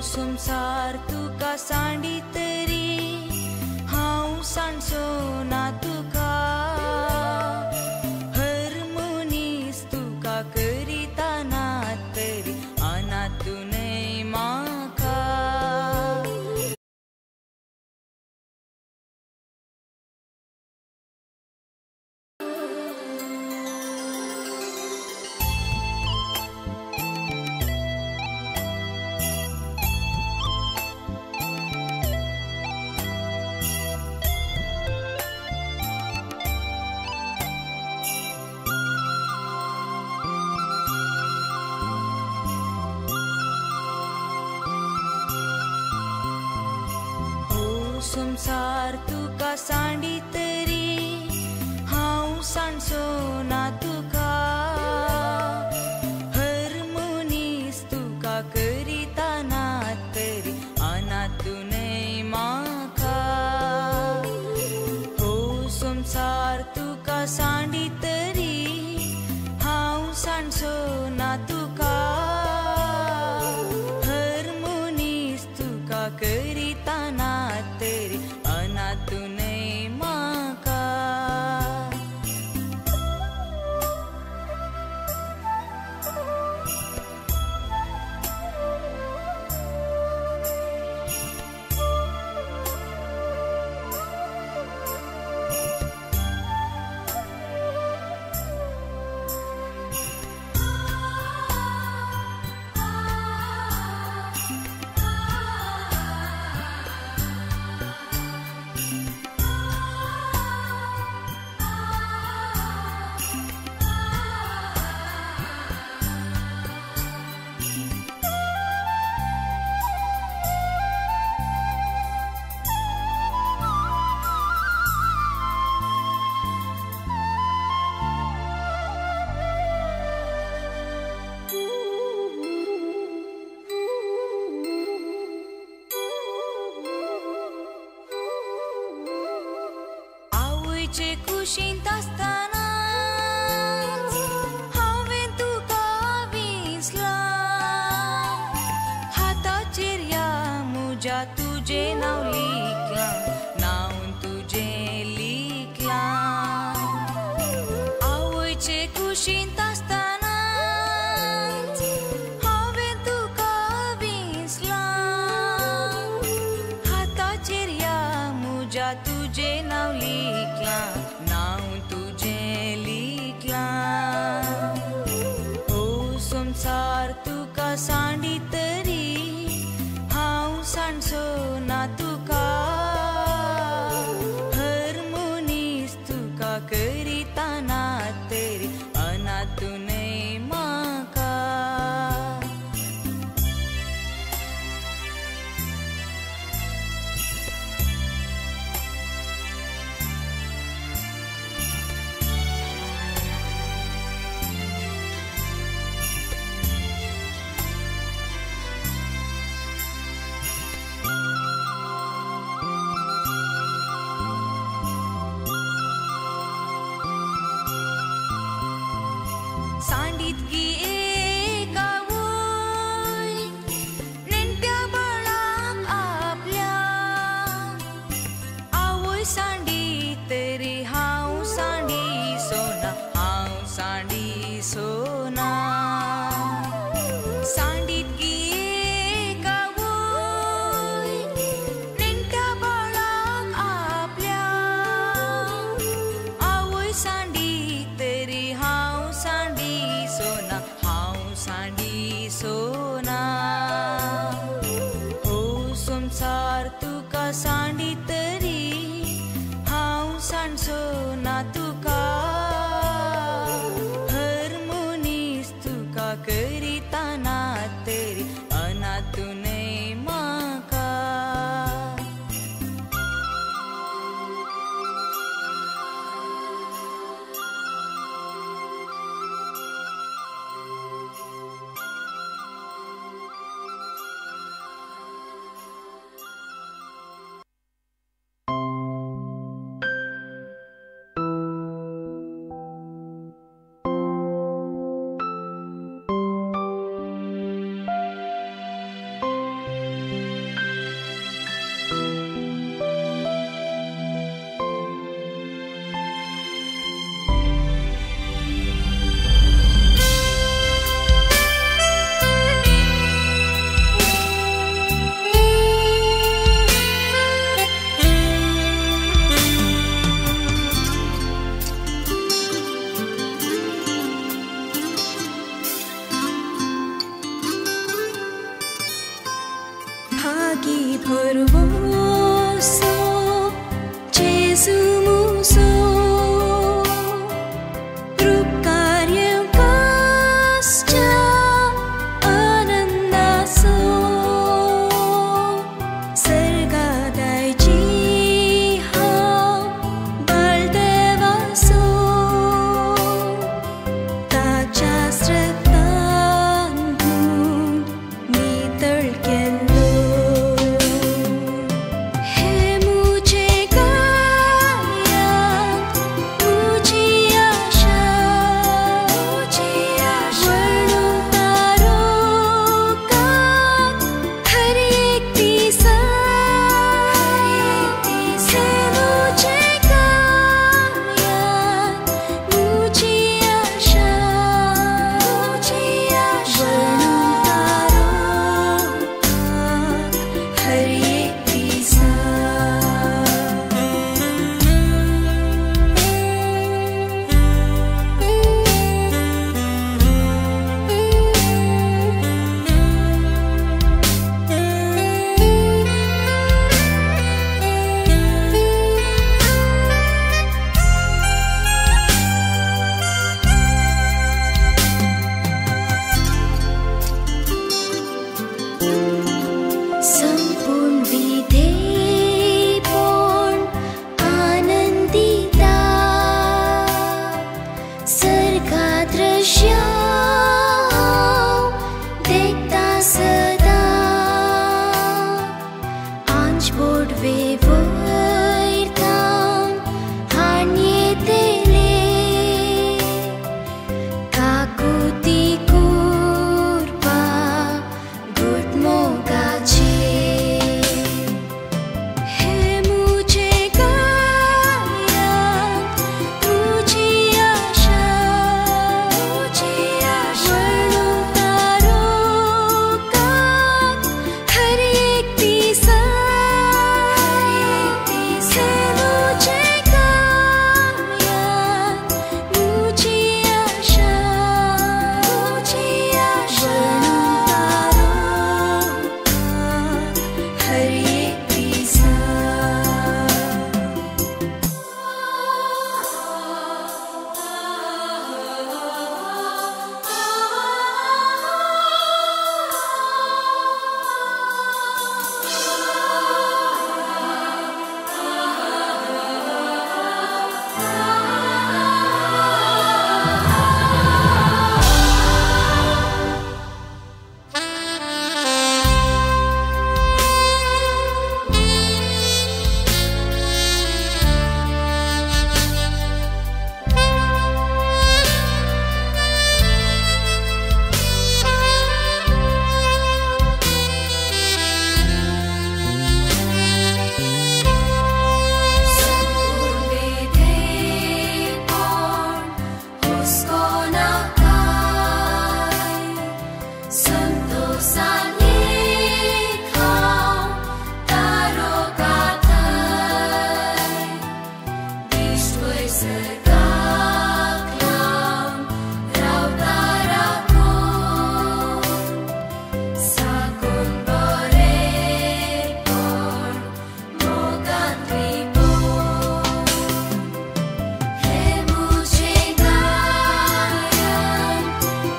संसार तुका सांडी तरी हांव सांडचो ना तुका हर मनीस तुका करिता ना तरी अनातूनय म्हाका संसार तुका सांडी तरी हांव सांडचो ना तुका हर मनीस तुका करिता ना तरी अनातूनय म्हाका हो संसार तुका सांडी तरी हांव सांडचो ना तुका हर मनीस तुका करिता ना तरी अनातूनय म्हाका कुशींत आसतना हांवें तुका विसला हाताचेर या म्हज्या तुजें नांव लिखलां नांव तुजें लिखलां आवयचे कुशींत आसतना हांवें तुका विसला हाताचेर या म्हज्या तुजें नांव लिखलां नांव तुजें लिखलां हो संसार तुका सांडी तरी हांव सांडचो ना तुका हर मनीस तुका करिता ना तरी अनातूनय म्हाका सांडीतकी एका वय नेणट्या बाळाक आपल्या आवय सांडी तरी हांव सांडी सोना हांव सांडी सोना सांडीतकी एका वय नेणट्या बाळाक आपल्या आवय सांडी तरी हांव सांडी सोना हांव सांडी सोना हो संसार तुका सांडी तरी करिता ना तेरी अनातुने माका Pagi berwoso, Jesu muso, rup karya pasca anandaso, sarga dai jiha baldevaso, tacha sratan gun nital kello.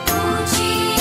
Muji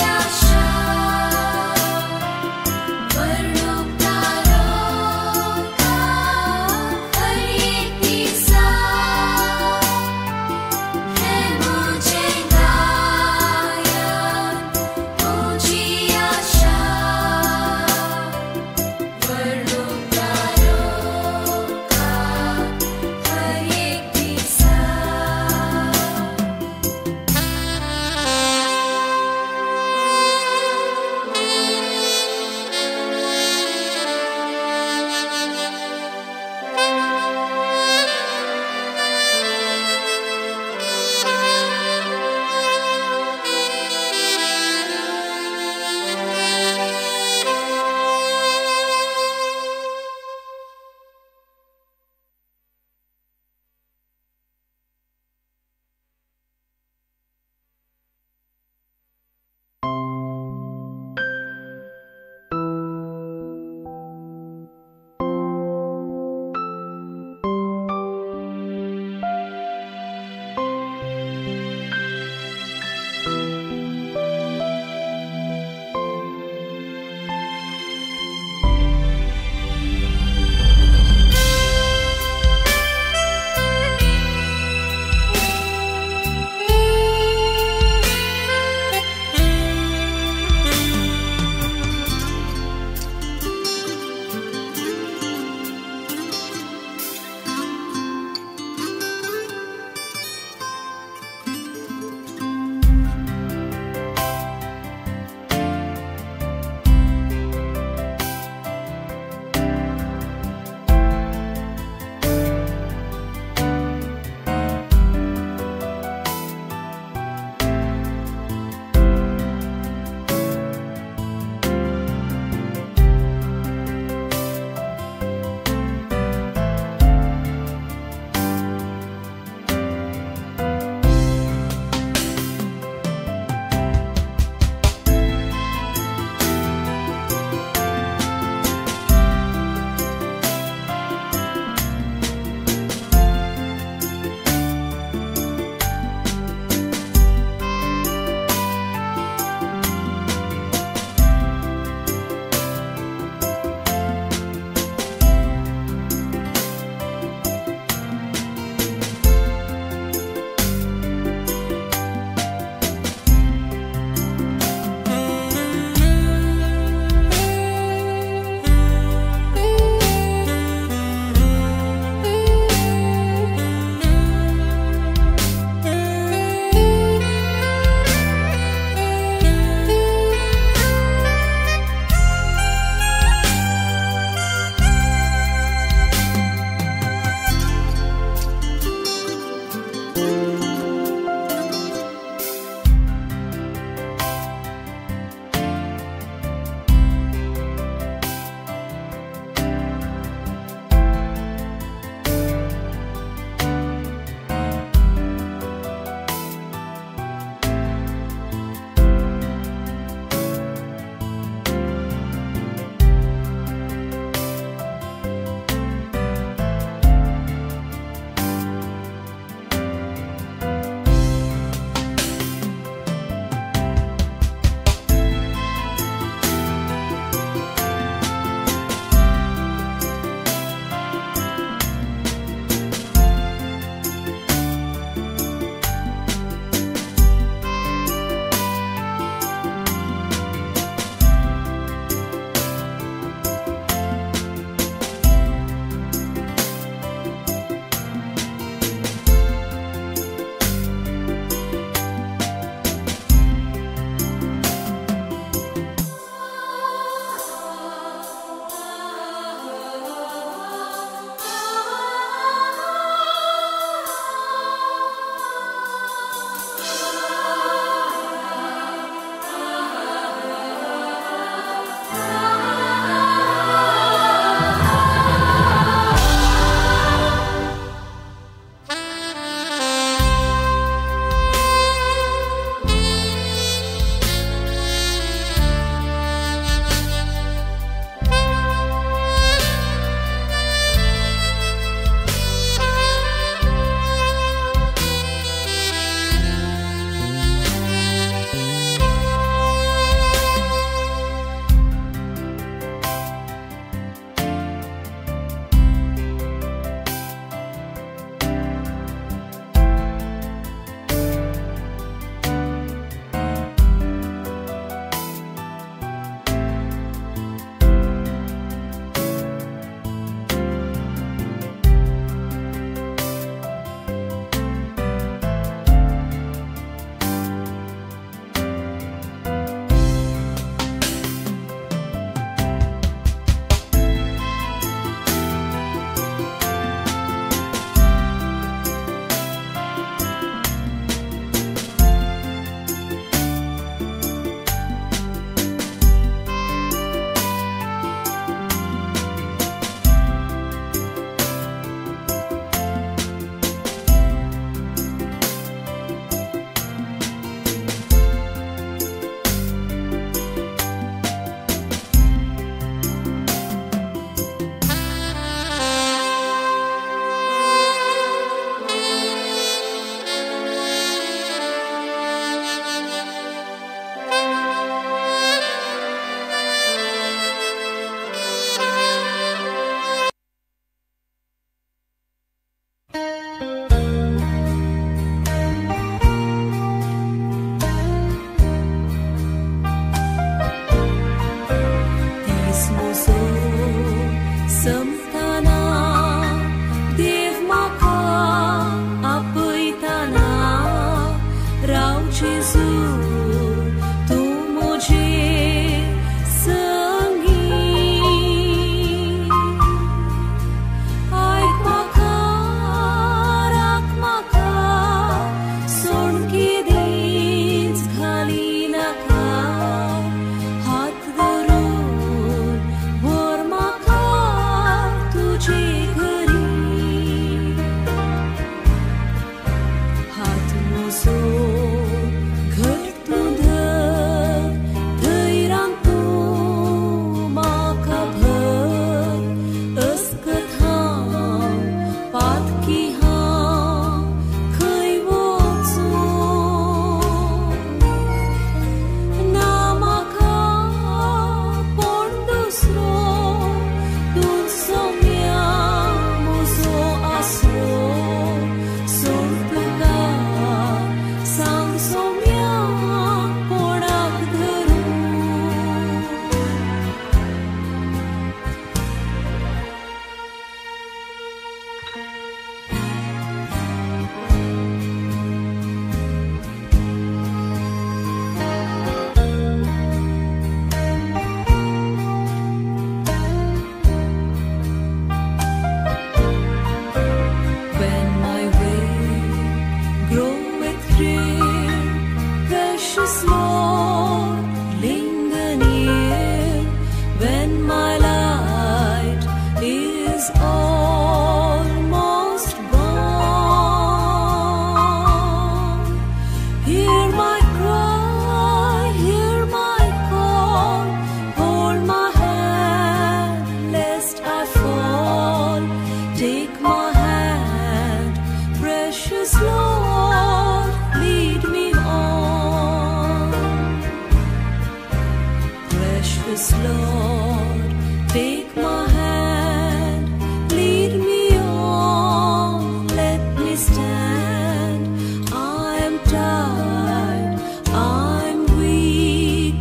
Precious Lord, take my hand, lead me on, let me stand. I am tired, I'm weak,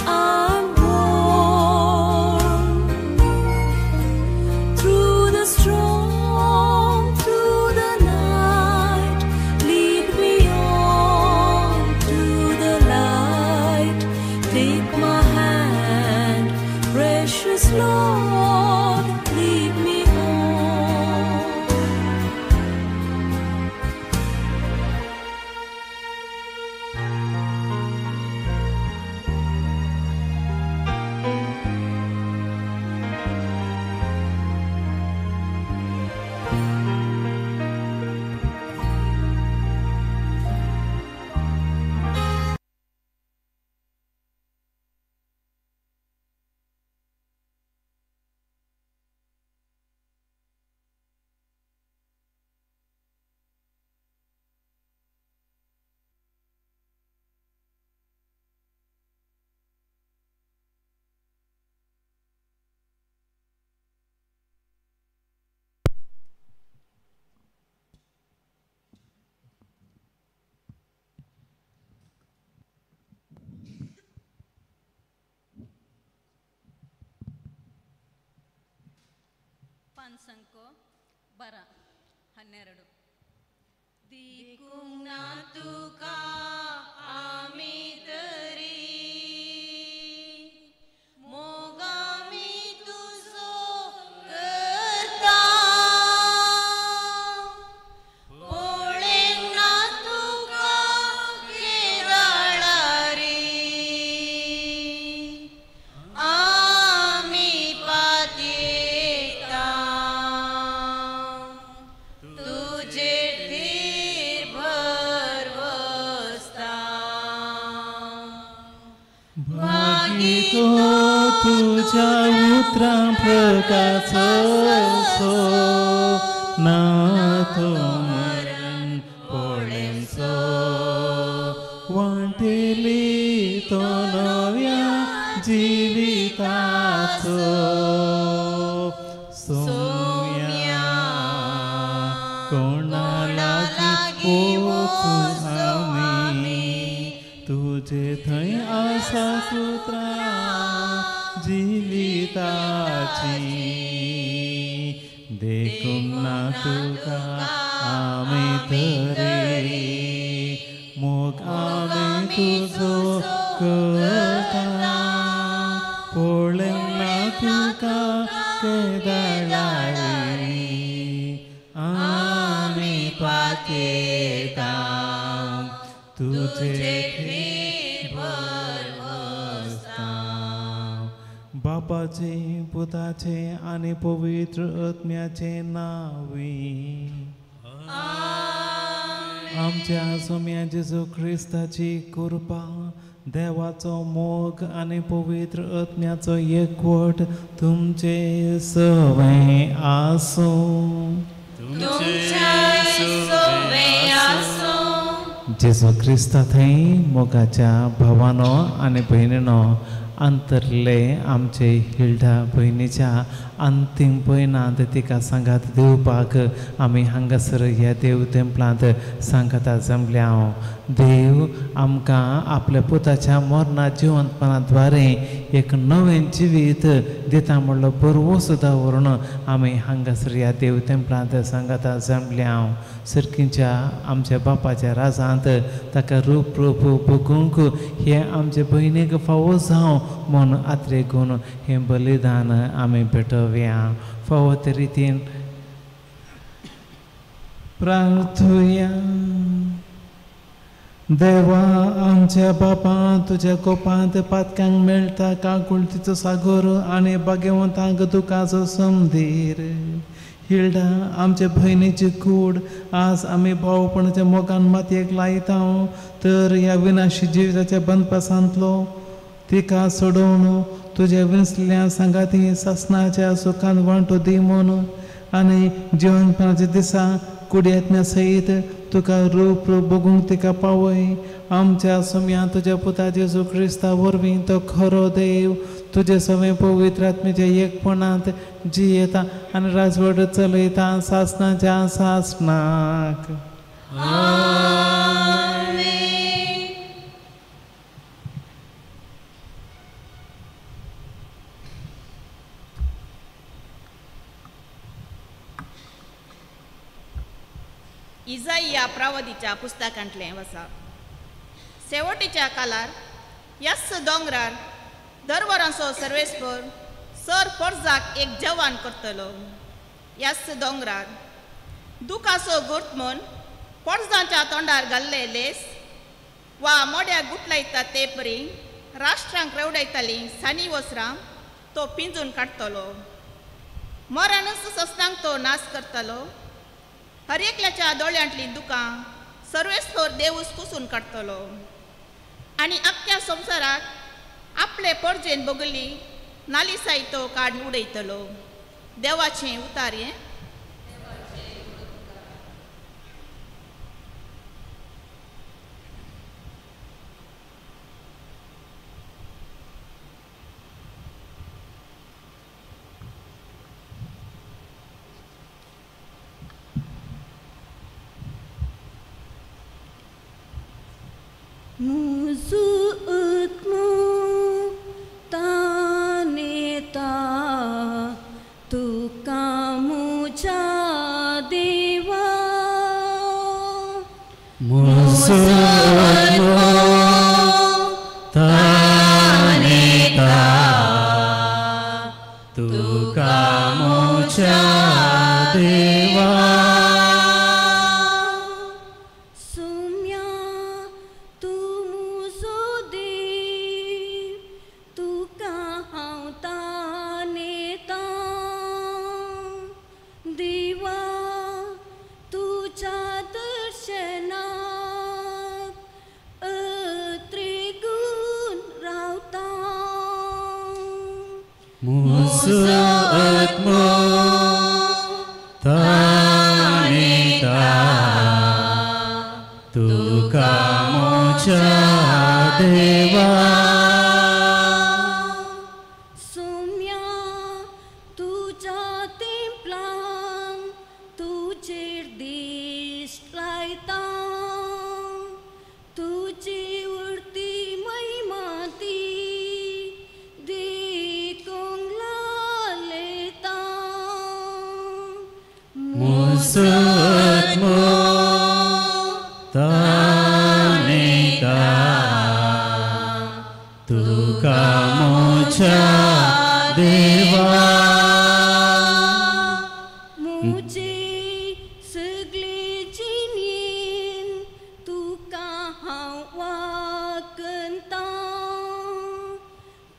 I'm worn. Through the storm, through the night, lead me on to the light. Take my hand, precious Lord, lead me on. पानसंको बरा 12 दिकुना तुका आमी तरी Mogami तुझो करता पोळेंना तुका केदाळारी आमी पातयेता तुझे धीर भरवसता भागितो तुझ्या उतरां प्रकाशो ना तो मरण पोळेंचो वाटेली तो नव्या जिविताचो सोम्या कोणा लागी वचूं आमी तुझे थंय आसा सुत्रां जिविताची देखूंक ना तुका आमी तरी मोग आमी तुजो करता पळोवंक ना तुका केदाळारी आमी पातयेता तुझे बापाचे पुताचे आणि पवित्र आत्म्याचे नावी आमच्या सोम्या जेजू ख्रिस्ताची कृपा देवाचो मोग आणि पवित्र आत्म्याचो एकवट तुमचे सवय आसूं जेजू ख्रिस्ता थंय मोगाच्या भावानो आणि भयणीनो अंतरले आमचे हिल्डा भयणीच्या अंतीम भयणांत तिका सांगात दिवपाक आमी हांगासर ह्या देव तेंपलांत सांगाता जमल्या देव आमकां आपल्या पुताच्या मरणा जिवंतपणाद्वारे एक नवें जिवीत दिता म्हणलो बरवो सुद्दां व्हरून आमी हांगासर ह्या देव तेंपलांत सांगाता जमल्या सर्कींच्या आमच्या बापाच्या राजांत ताका रूप बगूंक हे आमचे भयणीक फावो जावं म्हूण आत्रेगून हें बलिदान आमी भेटोवया फावो ते रितीन प्रार्थुया देवा आमच्या बापा तुझ्या कोपांत पातकांक मेळटा काकुळतीचो सागर आनी भाग्यवंतांक दुखाचो समधीर हिल्डा आमच्या भयणीची कूड आज आमी भावपणाच्या मोगान मातयेक लायता तर ह्या विनाशी जिविताच्या बंदपासांतलो तिका सोडून तुझ्या विसरल्या सांगाती सासणाच्या सुखान वांटो दी म्हूण आनी जिवनपणाच्या दिसा कुडयेंतल्या सयत तुका रूप बगूंक तिका पावय आमच्या सोम्या तुझ्या पुता जेजू क्रिस्ता वरवीं तो खरो देव तुझे सवय पवित्र आत्म्याच्या एकपणात जी येता आणि राजवट चलयता सासनाच्या सासनाक. इजाईया प्रावधीच्या पुस्तकांतलें वसा. शेवटीच्या काळार यास दोंगरार दर वरांचो सर्वेस्पर सर पोरजाक एक जवान करतलो. यास दोंगरार दुखाचो गुर्त म्हूण पोरजांच्या तोंडार घाल्ले लेस वा मोड्याक गुटलायता ते परी राष्ट्रांक रेवडायतालीं सानी वस्त्रां तो पिंजून काडटलो. मरणस सस्नांक तो नाश करतलो. हर एकल्याच्या दोळ्यांतलीं दुकां सर्वेस्पर देवूस कुसून काडटलो आनी आख्ख्या संवसाराक आपले परजेन बगली नालिसाई तो काडून उडयतलो. देवाचें उतार हें. Musu'utmu taneta tu kamu dewa. Musu'utmu taneta tu kamu dewa. Musu'utmu taneta tu kamu dewa. Sumya tuja timplang tu cirdis laitang tuji urti mai mati di kong laletang. Musu'utmu taneta tu kamu dewa. Muji segli jinin tu kahau wakentang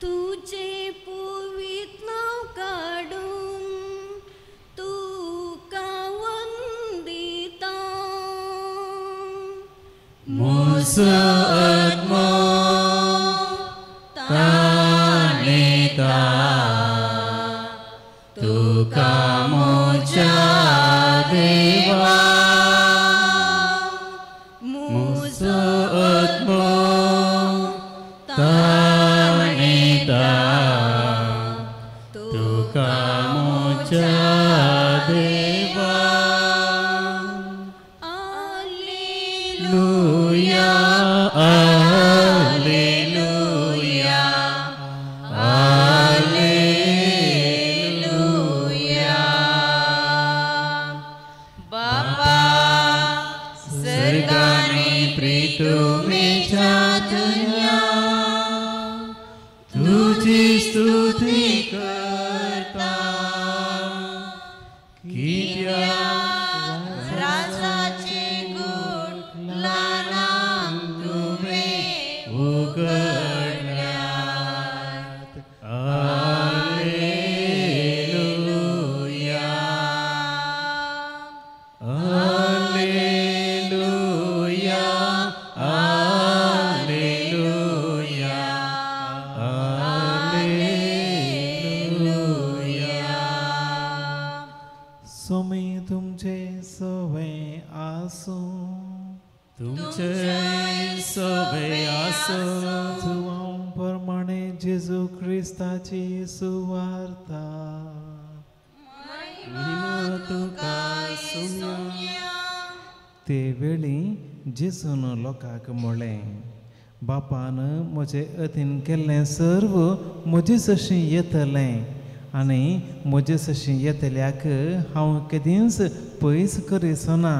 tuje puwit nau kadung tu kawan ditang. Musu'utmu taneta tu kamu dewa. Musu'utmu taneta tu kamu dewa. Alleluia, alleluia, alleluia. Bapa Surgani pritumecha dunia, tuji stuti karta, kidia राजाचे गुण लानाम तुमे उघडल्यात. Alleluia, alleluia, alleluia, alleluia. Somi तुमचे सवय आसो, तुमचे सवय आसो. प्रमाणे जेजू क्रिस्ताची सुवार्ता. तुका सुम्या ते वेळी जेसून लोकांक म्हणलें, बापान म्हजे अधीन केल्लें सर्व म्हजे सशीं येतलें आनी म्हजे सशीं येतल्याक हांव केदींच पयस करीसना,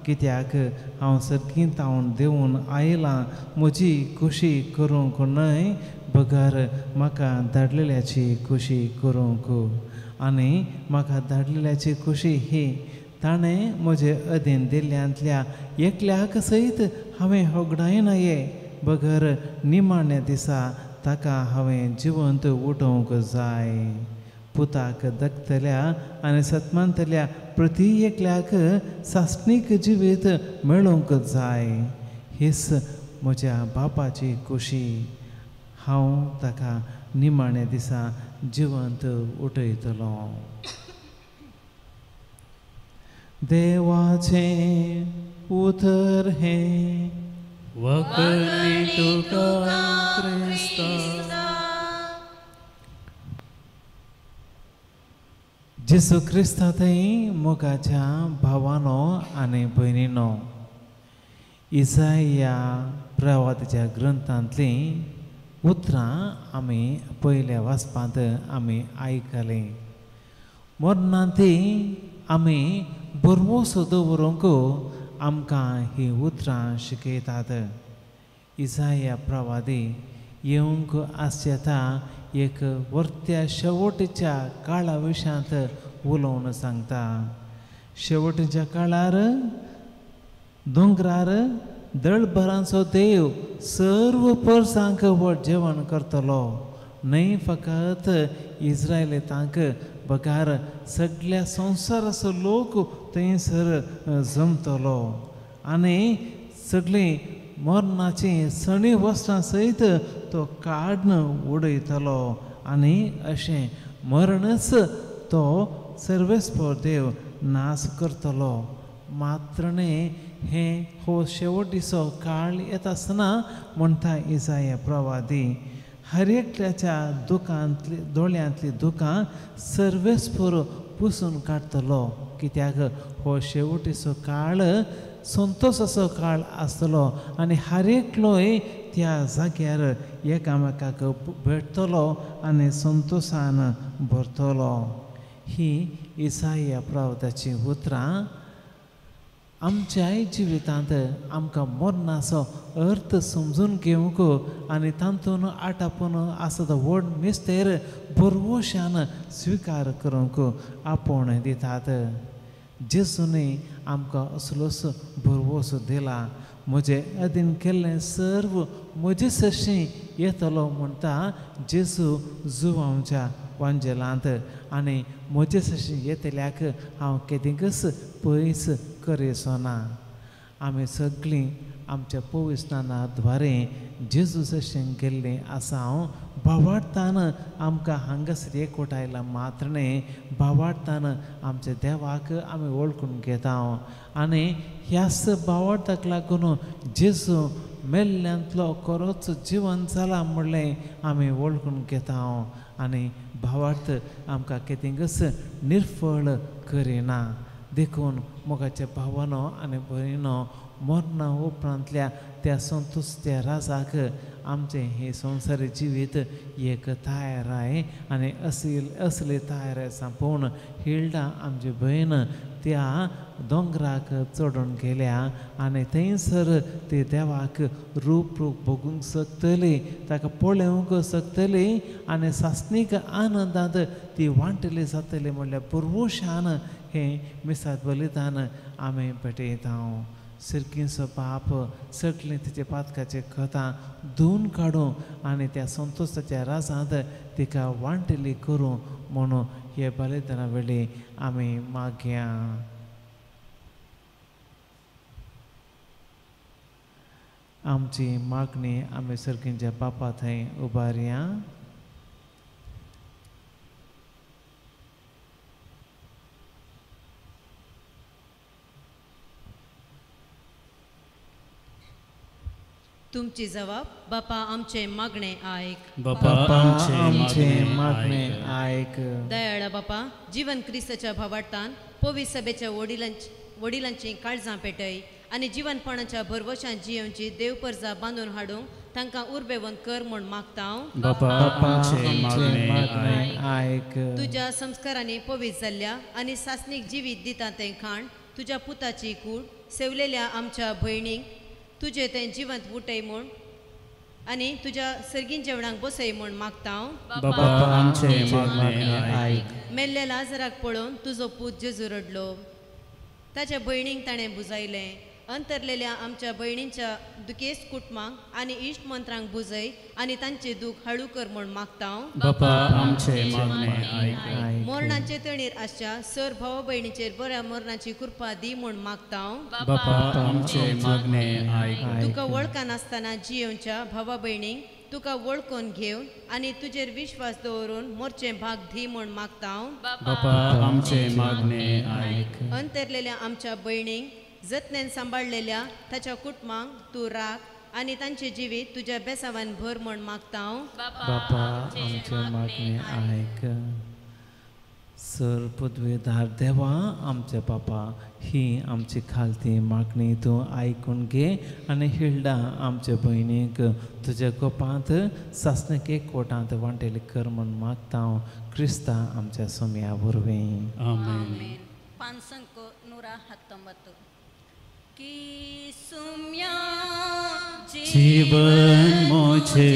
कित्याक हांव सर्गी तावन देंवन आयलां म्हजी खुशी करूंक न्हय, बगर म्हाका धाडलेल्याची खुशी करूंक. आनी म्हाका धाडलेल्याची खुशी ही, ताणें म्हजे अधीन दिल्ल्यांतल्या एकल्याक सयत हांवें होगडायनाये, बगर निमाण्या दिसा ताका हांवें जिवंत उठोवंक जाय. पुताक दगतल्या आनी सतमांतल्या प्रती एकल्याक सासणीक जिवीत मेळोवंक जाय. हीच म्हज्या बापाची खुशी. हांव ताका निमाण्या दिसा जिवंत उठयतलो. देवाचें उतर हें वखली तुका क्रिस्ता. जेसू क्रिस्तांतय मोगाच्या भावानो आनी भयणीनो, इसाया प्रवादीच्या ग्रंथांतली उतरां आमी पयल्या वाचपांत आमी आयकलीं. मरणांती आमी बरवोसो दवरूंक आमकां ही उतरां शिकयतात. इसाया प्रवादी येवंक आसचेता एक वर्त्या शेवटच्या काळा विशयांत उलोवन सांगता. शेवटच्या काळार दोंगरार दळभरांचो देव सर्व परसांक व्हड जेवण करतलो, न्हय फकत इस्रायेलींतांक, बगार सगळ्या संवसाराचो लोक थंयसर जमतलो. आनी सगळीं मरणाची सणी वस्त्रां सयत तो काडून उडयतलो. आनी अशें मरणच तो सर्वेस्पर देव नाश करतलो. मात्र हें हो शेवटीचो काळ येता आसतना म्हणटा इसाया प्रवादी, हर एकल्याच्या दुखांतली दोळ्यांतली दुखां सर्वेस्पर पुसून काडटलो, कित्याक हो शेवटीचो काळ संतोशाचो काळ आसतलो आनी हर एकलोय त्या जाग्यार एकामेकाक भेटतलो आनी संतोशान भरतलो. ही इसाया प्रवादाची उतरां आमच्याय जिवितांत आमकां मरणाचो अर्थ समजून घेवंक आनी तातूंत आटापून आसा तो व्हड मेस्तेर बरवोशान स्विकार करूंक आपोवण दितात. जेजूनी आमकां असलोच बरवोस दिला. म्हजे अधीन केल्लें सर्व म्हजे सशीं येतलो म्हणटा जेजू जुवांच्या वांजेलांत, आनी म्हजे सशीं येतल्याक हांव केदींकच पयस करीसना. आमी सगळीं आमच्या पवित्राद्वारे जेजू जशें गेल्लीं आसा, भावार्थान आमकां हांगासर एकवटायला मात्र न्ही, भावार्थान आमच्या देवाक आमी वळखून घेता. आनी ह्याच भावार्थाक लागून जेजू मेल्ल्यांतलो खरोच जिवन जाला म्हणलें आमी वळखून घेता. आनी भावार्थ आमकां केदींकच निर्फळ करिना. देखून मोगाच्या भावानो आनी भयणीनो, मरणा उपरांतल्या त्या संतोश्या राजाक आमचें हें संवसारी जिवीत एक तायराय आनी असली तायराय सांपोवन हिल्डा आमची भयण त्या दोंगराक चडून गेल्या आनी थंयसर ती देवाक रूप बगूंक शकतली, ताका पळोवंक शकतली आनी सासणीक आनंदांत ती वांटली जातली म्हणल्यार पुर्वशान हें मिसात बलिदान आमी भेटयता. सिरकीचो पाप सगळें तिचे पातकाचे खतां धुवन काडूं आनी त्या संतोशाच्या राजांत तिका वांटली करूं म्हणून हे बलिदाना वेळी आमी मागया. आमची मागणी आमी सर्गींच्या बापा थंय उबारया. तुमची जबाब बापा आमचे मागणे ऐक बापा आमचे मागणे ऐक. दयाळा बापा जीवन क्रिस्ताच्या भावार्थान पवी सभेच्या वडिलांची काळजां पेटय आनी जीवनपणाच्या भरवशान जियोवची देवपर्जा बांदून हाडूंक तांकां उर्बेवंत कर म्हूण मागता हांव. बापा आमचे मागणे मागणे ऐक. तुज्या संस्कारांनी पवित्र जाल्ल्या आनी सासणीक जिवीत दिता तें खाण तुज्या पुताची कूड सेवलेल्या आमच्या भयणीक तुजे तें जिवंत उठय म्हूण आनी तुज्या सर्गीन जेवणाक बसय म्हूण मागता हांव. बापा आमचे मागणे ऐक. मेल्ल्या लाजराक पळोवन तुजो पूत जेजू रडलो. ताच्या भयणीक ताणें बुजायलें. अंतरलेल्या आमच्या भयणींच्या दुखेस्त कुटुंबांक आनी इश्ट मंत्रांक बुजय आनी तांचे दूख हळू कर म्हूण मागता हांव. बापा आमचे मागणे ऐक. मोरणाचे तणीर आसच्या सर भावा भयणीचेर बऱ्या मरणाची कृपा दी म्हूण मागता हांव. बापा आमचे मागणे ऐक. तुका वळखनासतना जियोवच्या भावा भयणीक तुका वळखून घेवन आनी तुजेर विश्वास दवरून मोरचे भाग धी म्हूण मागता हांव. बापा आमचे मागणे ऐक. अंतरलेल्या आमच्या भयणीक जतनेन सांबाळलेल्या ताच्या कुटुंबांक तूं राख आनी तांचे जिवीत तुज्या बेसावान भर म्हूण मागता हांव. बापा आमचे मागणे ऐक. सर पदवेदार देवा आमचे बापा ही आमची खालती मागणी तूं आयकून घे आनी हिल्डा आमच्या भयणीक तुज्या गोपांत सासणेक एक कोटांत वांटेली कर म्हूण मागता हांव. क्रिस्ता आमच्या सोम्या वरवीं. आमेन. पांचंक 119 की सुम्या जीवन मोचे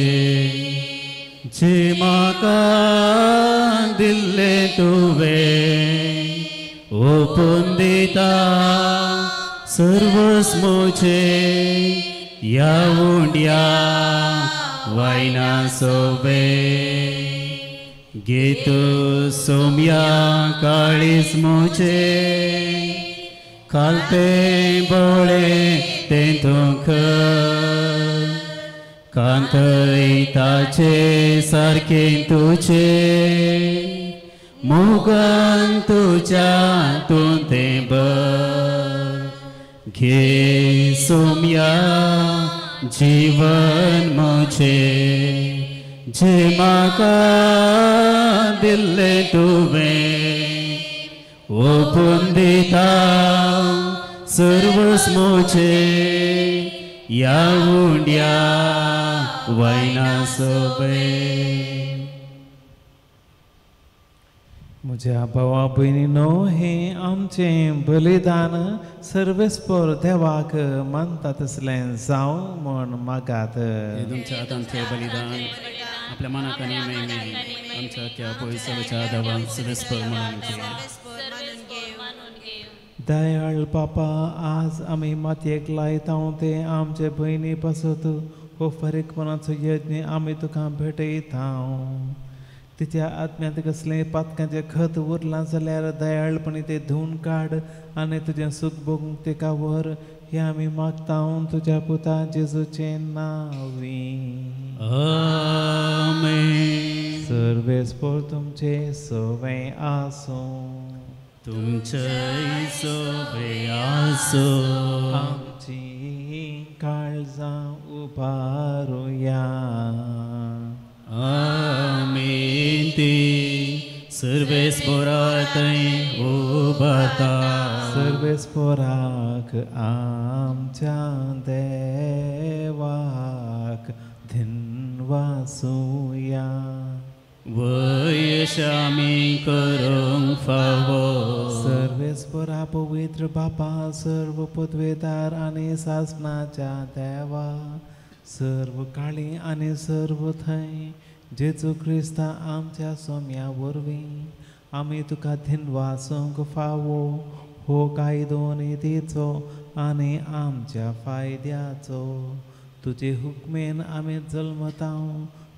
जे म्हाका दिल्ले तुवें ओपून दिता सर्वस मोचे या उंड्या वायना सोबे घेतो सोम्या काळीस मोचे कालते बोळे तेंतूं कांतयताचे सारके तुचे मोगान तुज्या तूं तें बर घे सोम्या जीवन मोचे जे म्हाका दिल्ले तुवें ओपून दिता सर्वस मोचे या उंड्या वायना सोबे. म्हज्या भावा भयणीनो हे आमचें बलिदान सर्वेस्पर देवाक मानता तसलें जावं म्हूण मागात. तुमच्या हातांतलें बलिदान आपल्या मनाक आनी मेळ्ळें आमच्या त्या पयसच्या देवाक सर्वेस्पर म्हणून दयाळ बापा आज आमी मातयेक लायता ते आमचे भयणी पासत हो फारीकपणाचो यज्ञ आमी तुका भेटयता. तिच्या आत्म्यांत कसलें पातकांचें खत उरलां जाल्यार दयाळपणी तें धुवन काड आनी तुजें सूख भोगूंक तेका व्हर हें आमी मागता तुज्या पुता जेजूचे नांवीं. आमेन. सर्वेस्पर तुमचे सवय आसूं. तुमचे सोबे आसो आमची काळजां उबारुया. आमेन. ती सर्वेस्परातय उबारता. सर्वेस्पराक आमच्या देवाक धिनवासुया. वयश आमी करूंक फावो. सर्वेस्परा पवित्र बापा सर्व पदवेदार आनी सासणाच्या देवा सर्व काळी आनी सर्व थंय जेजू क्रिस्ता आमच्या सोम्या वरवीं आमी तुका धिनवासूंक फावो हो कायदो नितीचो आनी आमच्या फायद्याचो. तुजे हुकमेन आमी जल्मता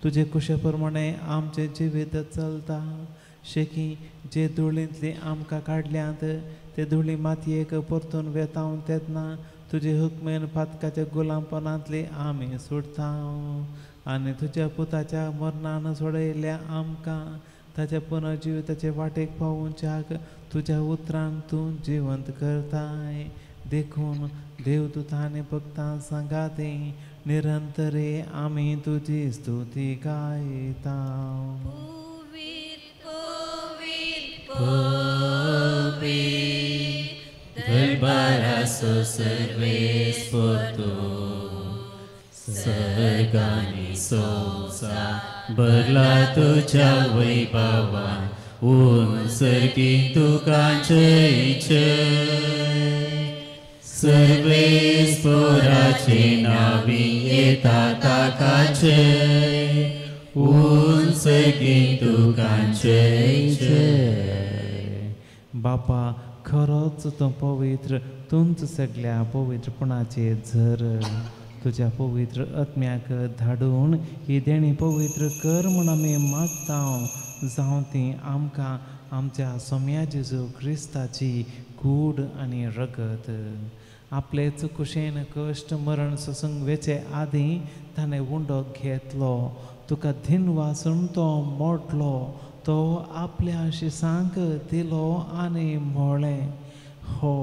तुजे कुशे प्रमाणे आमचे जिवीत चलता. शेकी जे धुळींतली आमकां काडल्यांत ते धुळी मातयेक परतून वेतावन तेन्ना तुजे हुकमेन पातकाच्या गुलामपणांतली आमी सुटता. आनी तुज्या पुताच्या मरणान सोडयल्या आमकां ताच्या पुनर्जिविताचे वाटेक पावोवच्याक तुज्या उतरांक तूं जिवंत करताय. देखून देवदूतांनी भक्तां सांगाती निरंतरे आम्ही तुझी स्तुती गायता. दरबारासो सर्वेस पोतो सर्गानी संसार भरला तुझ्या वैभवान उंसर्गी तुकांचे सर्वेस पोराचे नावी येता ताकाचे उंसर्गी तुकांचे. बापा खरोच तो पवित्र, तुमच सगळ्या पवित्रपणाचे झर. तुझ्या पवित्र आत्म्याक धाडून ही देणी पवित्र कर म्हूण आमी मागता. जावं ती आमकां आमच्या सोम्या जेजू क्रिस्ताची कूड आनी रगत. आपलेच कुशेन कश्ट मरण ससूंक वेचे आदीं ताणें उंडो घेतलो. तुका दिन वासून तो मोडलो. तो आपल्या शिसांक दिलो आनी म्हळें, हो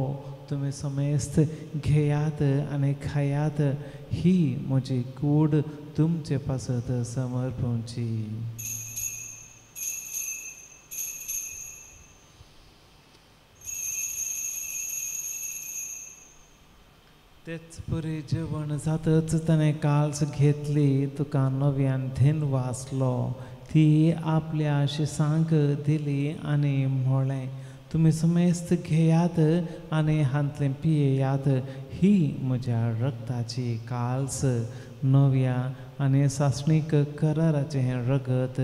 तुमी समेस्त घेयात आनी खायात, ही म्हजी कूड तुमचे पासत समर्पूंची. तेच परी जेवण जातच ताणें काल्स घेतली. तुका नव्यान धीन वाचलो. ती आपल्या शिसांक दिली आनी म्हळें, तुमी समेस्त घेयात आनी हातलें पियेयात, ही म्हज्या रगताची काल्स, नव्या आनी सासणीक कराराचें रगत.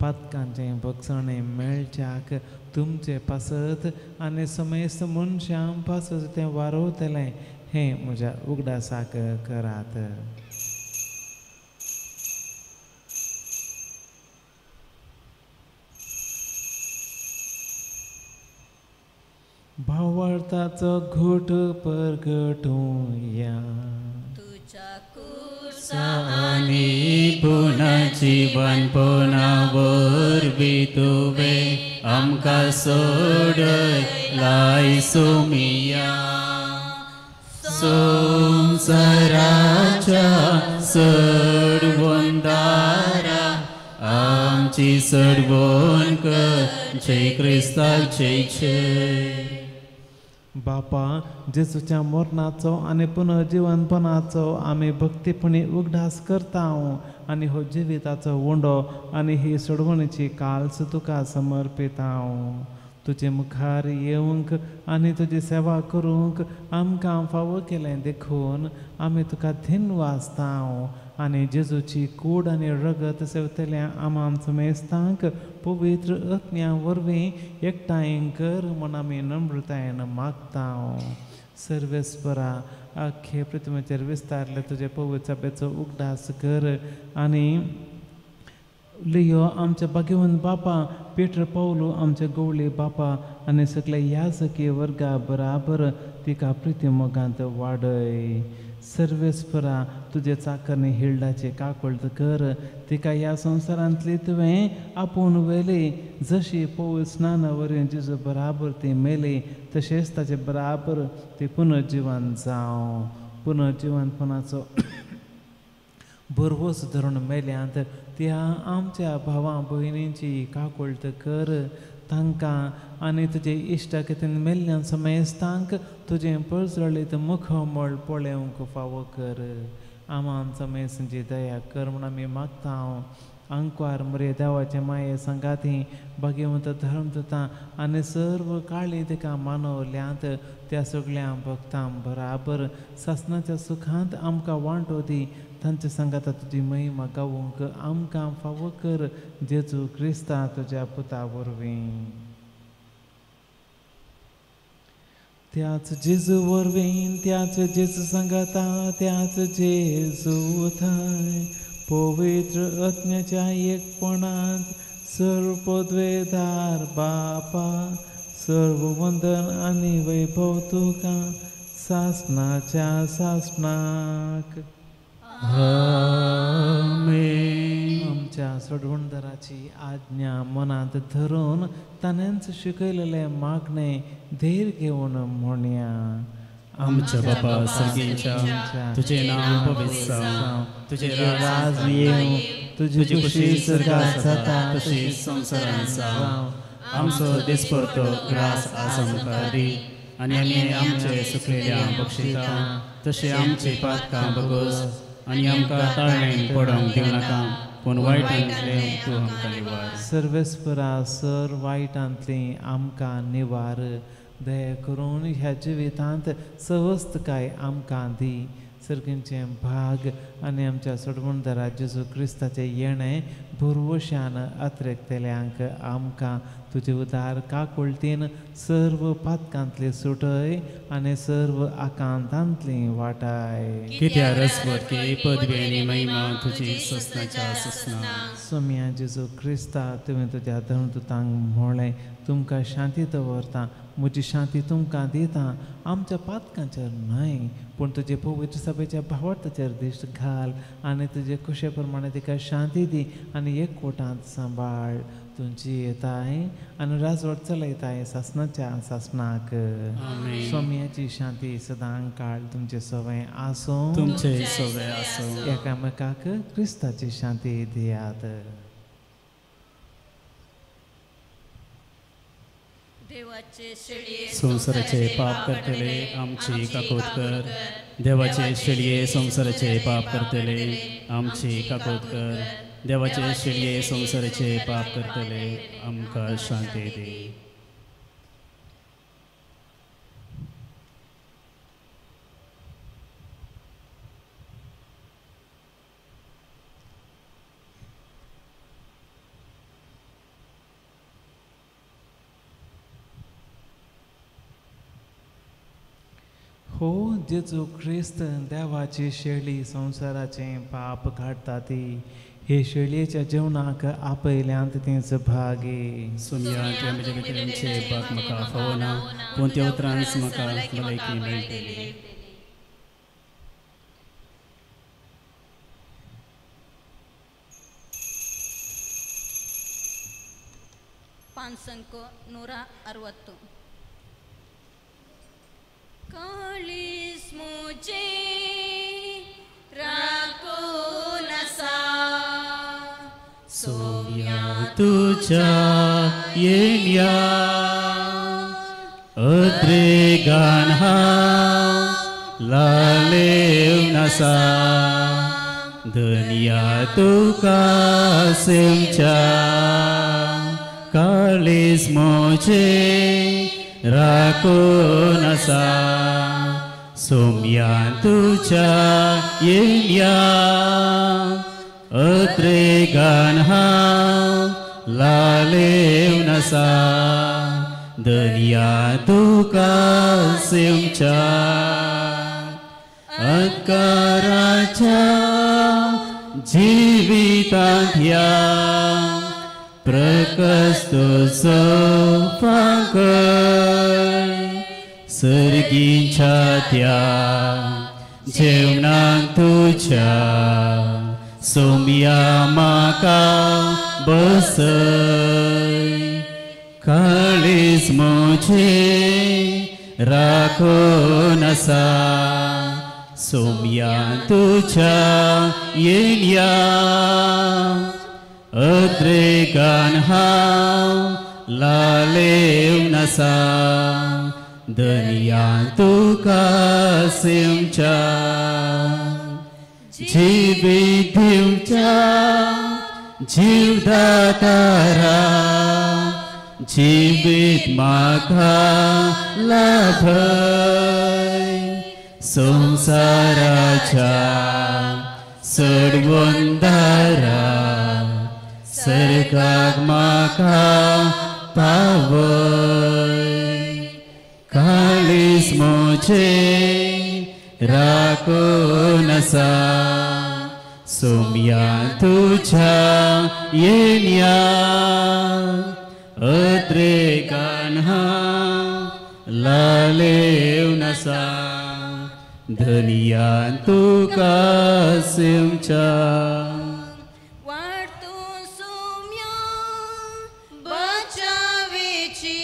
पातकांचें भक्षणें मेळच्याक तुमचे पासत आनी समेस्त मनशां पासत तें वारोवतलें, हें म्हज्या उगडासाक करात. भावार्थाचो घोट परगटूया. तुझ्या आनी पुना जीवनपणावर बी तुवें आमकां सोडय लाय सोमिया. संवसाराच्या सडवण दारा आमची सडवण कर, जय क्रिस्ताक जय जय. बापा जेजूच्या मरणाचो आनी पुनर्जीवनपणाचो आमी भक्तीपणी उगडास करता आनी हो जिविताचो उंडो आनी ही सोडवणीची काल्स तुका समर्पिता. तुजे मुखार येवंक आनी तुजी सेवा करूंक आमकां फावो केलें देखून आमी तुका धीन वाजता आनी जेजूची कूड आनी रगत सेवतल्या आमां समेस्तांक पवित्र आत्म्या वरवीं एकठांय कर म्हूण आमी नम्रतायेन मागता. सर्वेस्परा आख्खे पृथ्वीचेर विस्तारले तुजे पवित्र सभेचो उगडास कर आनी लियो आमच्या भाग्यवंत बापा, पेटर पौलू आमच्या गवळी बापा आनी सगळे याजकी वर्गा बराबर तिका प्रिती मोगांत वाडय. सर्वेस्परा तुजे चाकरणी हिल्डाचे काकूळट कर. तिका ह्या संवसारांतली तुवें आपूण वेली. जशी पवित्र स्नानावरीं जेजू बराबर ती मेली, तशेंच ताचे बराबर ती पुनर्जीवन जावं. पुनर्जीवनपणाचो बरवस धरून मेल्यांत त्या आमच्या भावां भयणींची काकूळट कर. तांकां आनी तुजे इश्टागतीन मेल्ल्या समेस्तांक तुजें पळसळीत मुखमळ पळोवंक फावो कर. आमां समेस्तांची दया कर म्हूण आमी मागता. अंकवार मरे देवाचे माये संगाती भाग्यवंत धर्मदूतां आनी सर्व काळी तिका मानवल्यांत त्या सगळ्या भक्तां बराबर सासणाच्या सुखांत आमकां वांटो दी. तांच्या संगाता तुजी महिमा गावूंक आमकां फावो कर. जेजू क्रिस्ता तुज्या पुता वरवीं. त्याच जेजू वरवीं, त्याच जेजू संगाता, त्याच जेजू थंय पवित्र आत्म्याच्या एकपणांत सर्व पदवेदार बापा, सर्व वंदन आनी वैभव तुका सासणाच्या सासणाक. आमच्या सोडवणदाराची आज्ञा मनांत धरून ताणेंच शिकयलेले मागणे धैर्य घेवन म्हणया. आमच्या बापा सगळ्यांच्या तुझे नाम पवित्र जावं, तुझे राज येवं, तुझी खुशी स्वर्गात जाता तशी संसारान जावं. आमचो दिसपरतो ग्रास आज आमकां दी, आनी आमी आमचे सुकलेल्या बक्षिता तशें आमची पातकां बगोस, आनी आमकां ताळमेन पडोंक दिवं नाका, पूण वायटांतले तूं आमकां निवार. सर्वेस्परा सर वायटांतली आमकां निवार. दया करून ह्या जिवितांत सवस्त काय आमकां दी. सर्गींचे भाग आनी आमच्या सोडवणदारा जेजू क्रिस्ताचे येणे भरवशान अत्रेकतेल्यांक आमकां तुजे उदार काकुळटीन सर्व पातकांतली सुटय आनी सर्व आकांतांतली वाटाय. कित्या रसवटकी पदवी आनी महिमा तुजी ससनाच्या ससना. सोम्या जेजू क्रिस्ता तुवें तुज्या धर्मदुतांक म्हळें तुमकां शांती दवरता, म्हजी शांती तुमकां दिता. आमच्या पातकांचेर न्हय पूण तुजे पवित्र सभेच्या भावार्थाचेर दिश्ट घाल आनी तुजे कुशे प्रमाणे तिका शांती दी आनी एकवटांत सांबाळ. तुमची येताय आनी राजवट चलयताय सासणाच्या सासणाक. सोम्याची शांती सदां काळ तुमचे सवय आसूं, तुमचे सवय आसूं. एकामेकाक क्रिस्ताची शांती दियात. देवाचे शेळये संसाराचे पाप करतले आमची काकोत कर. देवाचे शेळये संसाराचे पाप करतले आमची काकोत कर. देवाचे शेळये संसाराचे पाप करतले आमकां शांती दी. हो जेजू ख्रिस्त देवाची शेळी संसाराचे पाप काडटा ती. हे शेळयेच्या जेवणाक आपयल्यांत तीच भागी. सुमया म्हजे भितरचे पाप म्हाका फावना, पूण त्या उतरांच म्हाका भलायकी मेळटली. पांसंको 160. काळीस मुझे राखून असा, सोम्या तुझ्या येण्या अद्रेगान हांव लालेव नासा. दुनिया तुका सेमच्या काळीस मोचे राखून असा. सोम्या तुझ्या येण्या अत्रेगान हांव लालेव नासा. दुनिया तुका सेमच्या अत्काराच्या जिवितांत ह्या प्रकस्तो सोफांकर सर्गींच्या त्या जेवणाक तुझ्या सोम्या म्हाका बसय. काळीज म्हजे राखून आसा. सोम्या तुझ्या येण्या अद्रेगान हांव लालेव नासा. दुनिया तुका सेमच्या जिवीत दिवच्या जीवदातारा जिवीत म्हाका लाभय. संसाराच्या सडवंदारा सर्गाक म्हाका पावय. काळीज म्हजे राखून आसा. सोम्या तुझ्या येण्या अद्रेगान हांव लालेव नासा. दुनिया तुका सेमच्या वाटतूं सोम्या बचावेची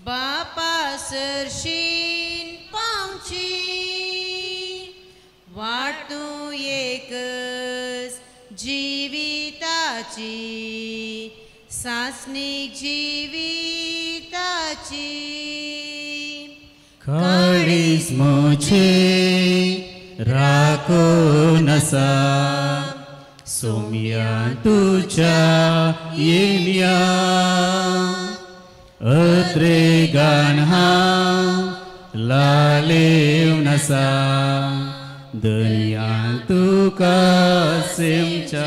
बापा सरशीन सासणीक जिविताची काळीज मोचे राखून आसा सोम्या तुझ्या येल्या अत्रेगान हांव लालेवन आसा दर्यान तुका सेमच्या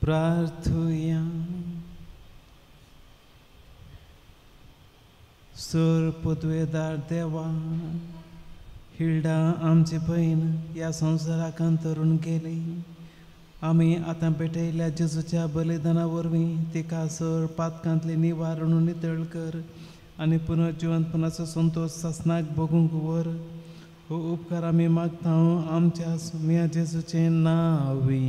प्रार्थुया सर पदवेदार देवा हिल्डा आमची बहीण या संवसाराक अंतरून गेली आमी आतां भेटयल्या जेजूच्या बलिदाना वरवीं तिका सर पातकांतली निवारण नितळ कर आनी पुनर्जिवंतपणाचो संतोष सासनाक भोगूंक व्हर हो उपकार आमी मागता आमच्या सुम्या जेजूचे नांवी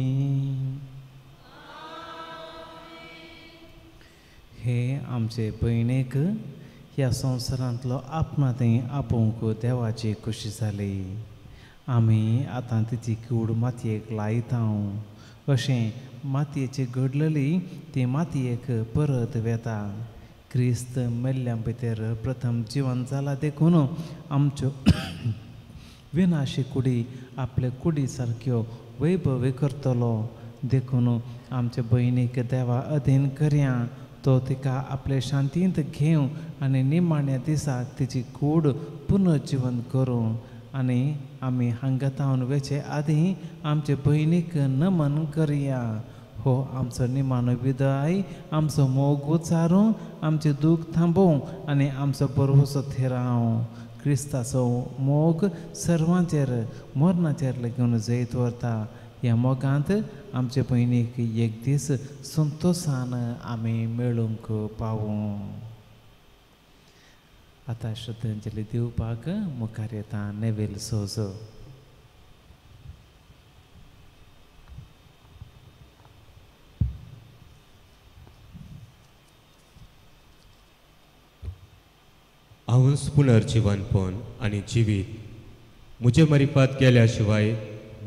हे आमचे भयणेक ह्या संवसारांतलो आपणातय आपोवंक देवाची खुशी जाली आमी आतां तिची कूड मातयेक लायता अशें मातयेची घडलली ती मातयेक परत वेता क्रिस्त मेल्ल्यां भितर प्रथम जिवन जाला देखून आमच्यो विनाशी कुडी आपले कुडी सारक्यो वैभवी करतलो देखून आमचे भयणीक देवा अधीन करया तो तिका आपले शांतींत घेवं आनी निमाण्या दिसाक तिची कूड पुनर्जीवन करूं आनी आमी हांगा तावन वेचे आदीं आमचे भयणीक नमन करया हो आमचो निमाणो विदाय आमचो मोग उचारूं आमचें दूख थांबोवं आनी आमचो भरवोसो थिरावं क्रिस्ताचो मोग सर्वांचेर मरणाचेर लेगून जैत व्हरता ह्या मोगांत आमचे भयणीक एक दीस संतोशान आमी मेळूंक पावूं आतां श्रद्धांजली दिवपाक मुखार येता नेवेल सोजो हांवूच पुनर्जिवनपण आनी जिवीत म्हजे मरिपात गेल्या शिवाय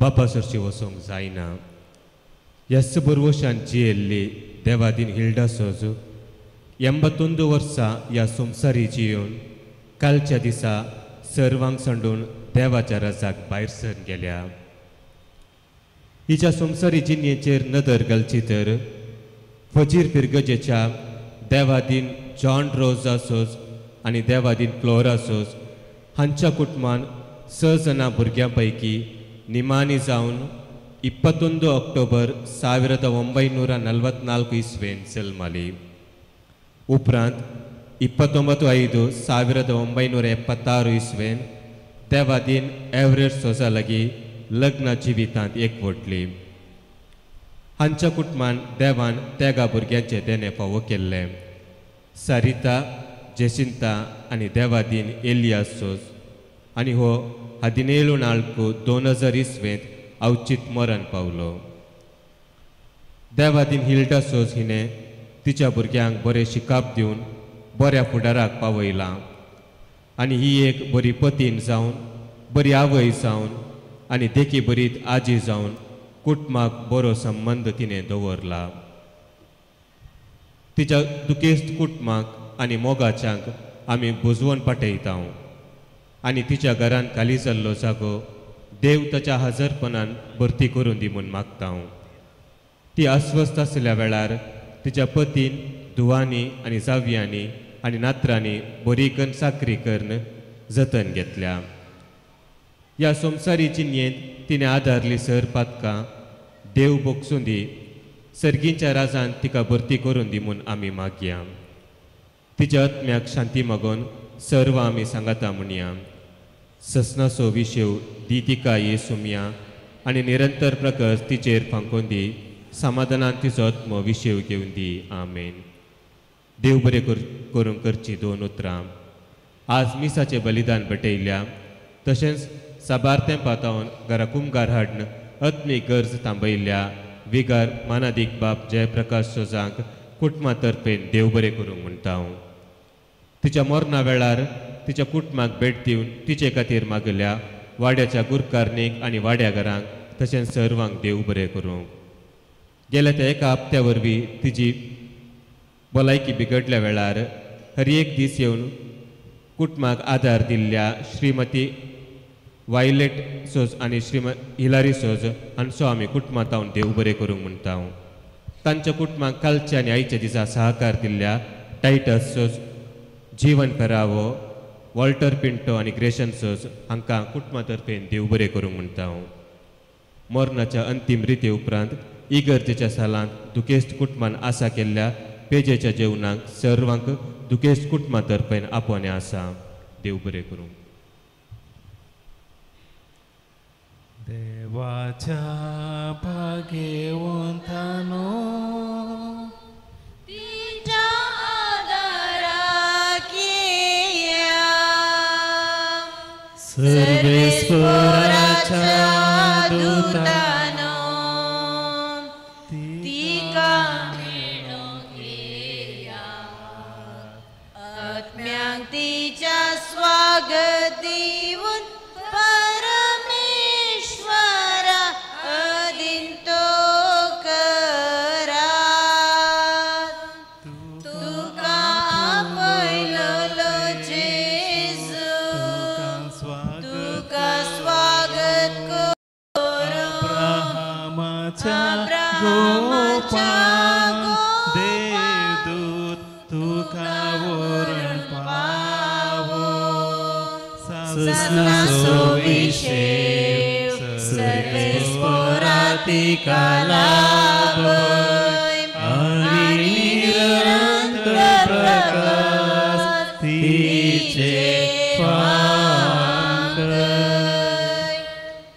बापा सरची वचोंक जायना ह्याच बरवशान जियेल्ली देवादीन हिल्डा सोजू 81 वर्सां ह्या संवसारी जियोन कालच्या दिसा सर्वांक संडून देवाच्या राजाक भायर सर गेल्या हिच्या संवसारी जिणेचेर नदर घालची तर फजीर पिरगजेच्या देवादीन जॉन रोजा सोज आनी देवादीन फ्लोरा सोज हांच्या कुटुंबान 6 जाणां भुरग्यां पैकी निमाणी जावन 21 ऑक्टोबर 1944 इस्वेन जल्माली उपरांत 29/5/1976 इस्वेन देवादीन एव्हरेस्ट सोजा लागीं लग्न जिवितांत एकवटली हांच्या कुटुंबान देवान तेगा भुरग्यांचे देणे फावो केल्ले सारिता जेसिंता आनी देवादीन एलियास सोज आनी हो 17/4/2020 अवचित मरण पावलो. देवादीन हिल्डा सोज हिने तिच्या भुरग्यांक बरें शिकाप दिवन बऱ्या फुडाराक पावयलां आनी ही एक बरी पतीन जावन बरी आवय जावन आनी देखी बरीत आजी जावन कुटुंबाक बरो संबंद तिणें दवरला. तिच्या दुखेस्त कुटुंबाक आनी मोगाच्यांक आमी बुजवण पाठयता आनी तिच्या घरान खाली जाल्लो जागो देव ताच्या हजरपणान भरती करून दी म्हूण मागता. ती अस्वस्थ आसल्या वेळार तिच्या पतीन धुवांनी आनी जाव्यांनी आनी नात्रांनी बरी करून साकरी करून जतन घेतल्या. ह्या संवसारी जिणेंत तिणें आदारली सर पातकां देव बोगसून दी सर्गींच्या राजान तिका भरती करून दी म्हूण आमी मागया. तिच्या आत्म्याक शांती मागून सर्व आमी सांगाता म्हणया. ससनाचो विशेव दी तिका येसुमया आनी निरंतर प्रकाश तिचेर फांकून दी. समाधानान तिचो आत्मो विशेव घेवन दी. आमेन. देव बरें करूंक करची 2 उतरां. आज मिसाचें बलिदान भेटयल्या तशेंच साबारतें पातावन घरा कुमगार हाडून आत्मीक गरज थांबयल्या विगार मानादीक बाब जयप्रकाश सोजांक कुटुंबा तर्फेन देव बरें करूंक म्हणटा. तिच्या मरणा वेळार तिच्या कुटुंबाक भेट दिवन तिचे खातीर मागल्या वाड्याच्या गुरकारनीक आनी वाड्याघरांक तशेंच सर्वांक देव बरें करूंक. गेल्या त्या एका हप्त्या वरवीं तिची भलायकी बिगडल्या वेळार हर एक दीस येवन कुटुंबाक आदार दिल्ल्या श्रीमती वायलेट सोज आनी श्रीमती हिलारी सोज हांचो आमी कुटुंबांत हांव देव बरें करूंक म्हणटा. तांच्या कुटुंबाक कालच्या आनी आयच्या दिसा सहकार दिल्ल्या टायटस सोज, जीवन फेरावो, वॉल्टर पिंटो आनी ग्रेशन सोज हांकां कुटुंबा तर्फेन देव बरें करूंक म्हणटा. मरणाच्या अंतीम रिती उपरांत इगर्जेच्या सालांत दुखेस्त कुटुंबान आसा केल्ल्या पेजेच्या जेवणाक सर्वांक दुखेस्त कुटुंबा तर्फेन आपोवणें आसा. देव बरें करूं. देवाच्या भाग्यवंतानो तिच्या आदाराक येया. सर्वेश्वराच्या दूतानो तिका मेळोंक येया. आत्म्यांक तिच्या स्वागत दिवून परमेश्वरा अदीन तो करात. तुका आपयलोलो जेजू तुका स्वागत अब्राहमाच्या अब्राहमाच्या देवदूत तुका वरून पावो. ससनाचो विशेव सर्वेस्परा तिका लाभय आनी निरंतर प्रकाश तिचे फांकय.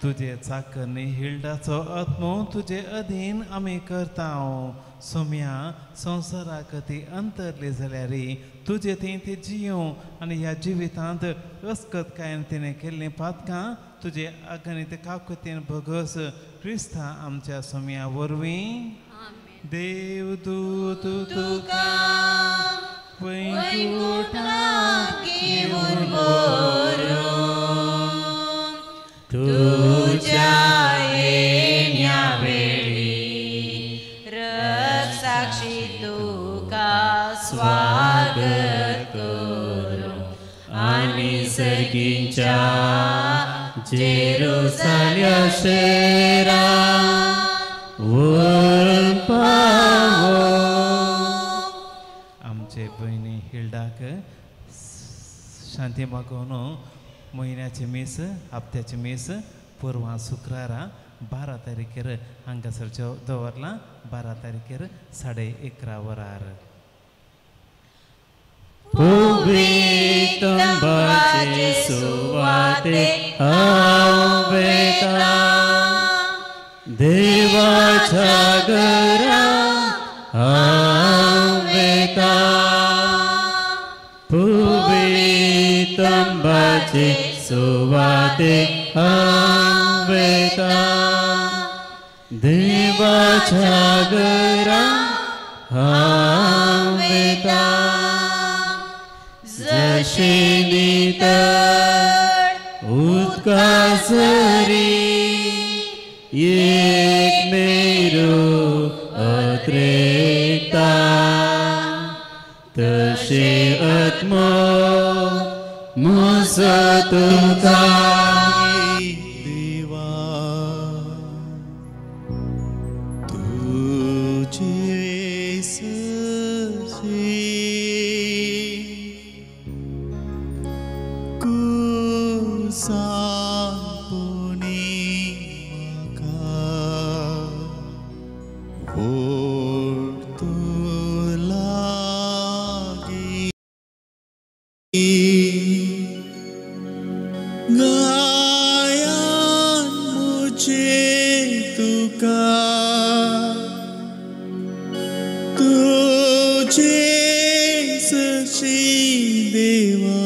तुझे चाकरनी हिल्डाचो आत्मो तुझे अधीन आमी करता. सोम्या संवसारा कधी अंतरले जाल्यार तुझे ते जियो आनी ह्या जिवितांत अस्कत काय तिणें केल्लीं पातकां तुझे अगणित काकुतीन भगोस क्रिस्ता आमच्या सोम्या वरवीं देवदूत तुका वैकुंठांत घेवन व्हरून तुझ्या येण्या वेळी रक्षसाक्षी तुका स्वागत करूं आनी सर्गींच्या जेरुसाल्या शेरा व्हरून पावो. आमचे भयणी हिल्डाक शांती मागोवन म्हयन्याचे मीस हप्त्याचे मीस पुरवां शुक्रारा 12 तारीखेर हांगासरच्यो दवरला. 12 तारीखेर 11:30 वरार. पवित्रंबाचे सुवाते हांव वेता देवाच्या घरांत हांव वेता. पवित्रंबाचे सुवाते हांव वेता देवाच्या घरा हांव वेता जशे नितळ उदकासरी एक मेरो अत्रेकता तशे आत्मो म्हजो तुका देवा तुझे सशी कुसांपुणी म्हाका ओळखू लागी गायान मुझे तुका तुझे सशी देवा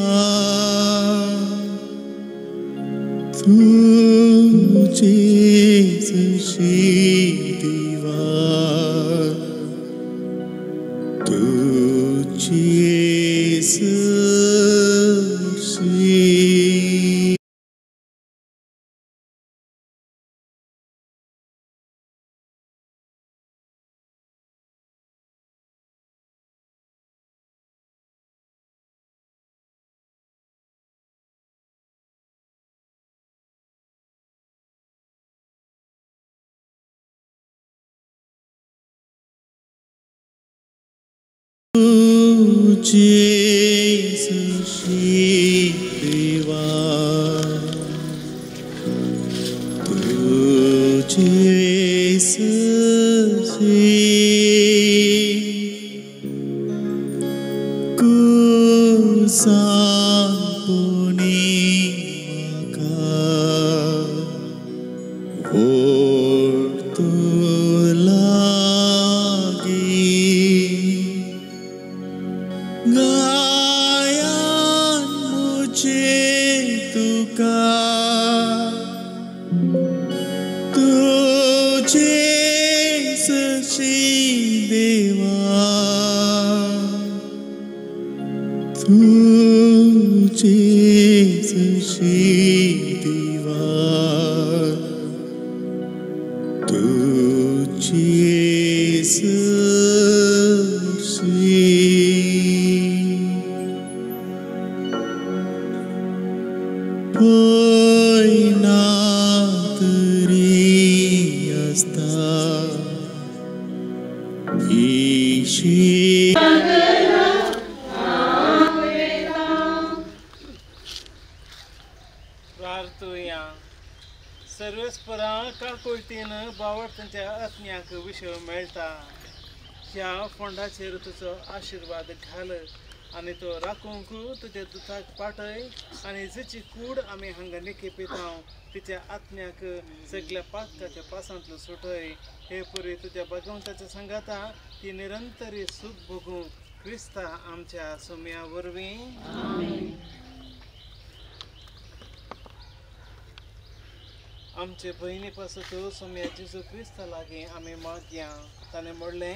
तुझे सशी देवा तुझे सशी तुझे सशी देवा तुझे सशी कुसांपुणी म्हाका ओळखू लागी गायान मुझे तुका तुझे सशी देवा तुझे सशी देवा तुझे सशी पयना तरी आसता इशी प्रार्थुया सर्वेस्परा काकुळटीन बावळटांच्या आत्म्याक विशय मेळटा ह्या फोंडाचेर तुजो आशिर्वाद घाल आनी तो राखूंक तुजे दुताक पाठय आनी जिची कूड आमी हांगा निकी पितांव तिच्या आत्म्याक सगळ्या पातकाच्या पासांतलो सुटय हे पुरी तुज्या भगवंताच्या संगाता ती निरंतरी सुख भोगूं क्रिस्ता आमच्या सोम्या वरवीं आमचे भयणी पासून सोम्या जेजू क्रिस्ता लागीं आमी मागया ताणें म्हणलें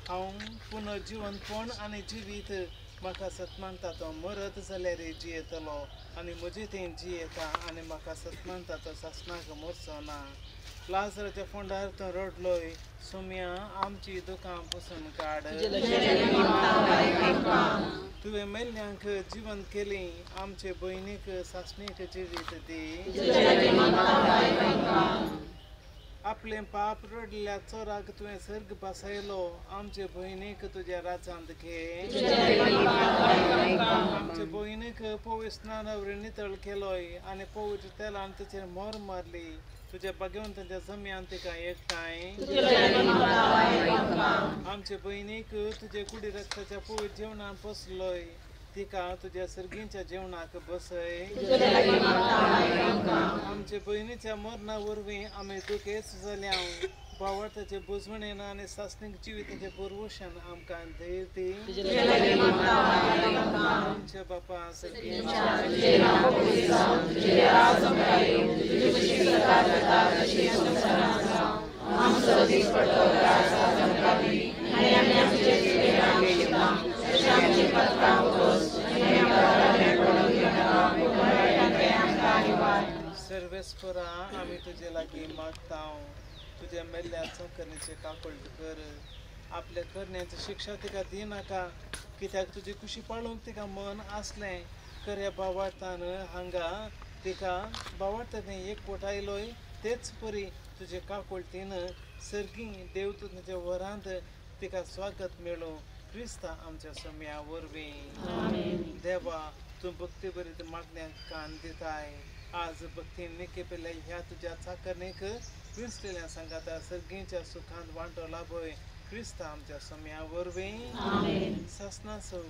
हांव पुनर्जिवनपण आनी जिवीत म्हाका सतमानता तो मरत जाल्यार जियेतलो आनी म्हजे थंय जियेता आनी म्हाका सतमानता तो सासणाक मरचो ना लाजराच्या फोंडार तो रडलोय सोम्या आमची दुकां पुसून काड तुवें मेल्ल्यांक जिवन केली आमचे भयणीक सासणीक जिवीत दी आपले पाप रडल्या चोराक तुवें सर्ग बसयलो आमचे भयणीक तुज्या राजांत घे आमचे भयणीक पवित्र स्नानावरी नितळ केलोय आनी पवित्र तेलान तिचेर मोर मारली तुज्या भगवंताच्या जम्यान तिका एकठांय आमचे भयणीक तुजे कुडी रक्ताच्या पवित्र जेवणान पोसलोय तिका तुझ्या सर्गींच्या जेवणाक बसय आमच्या बहिणीच्या मरणा वरवीं आमी दुखेच जाल्या बावळताचे बुजवणेन आनी सासणीक जिविताचे बरवशान आमकां धैर्य दी आमच्या बापा सर्वेस्परा आमी तुजे लागीं मागता तुझ्या मेल्ल्या चाकरणीचे काकूळट कर आपल्या करण्याची शिक्षा तिका दिनाका कित्याक तुजी कुशी पाळूंक तिका मन आसलें खऱ्या बावार्थान हांगा तिका बावार्थान एकवट आयलोय तेच परी तुजे काकूळटीन सर्गी देवतुच्या वरांत तिका स्वागत मेळो क्रिस्ता आमच्या सम्या वरवीं देवा तूं भक्ती बरीत मागण्यांक कान दिताय आज भक्तीन केपेल्या ह्या तुझ्या चाकरणीक क्रिस्तेल्या संगाता सर्गींच्या सुखांत वांटो लाभय क्रिस्ता आमच्या सम्या वरवीं सासना सौ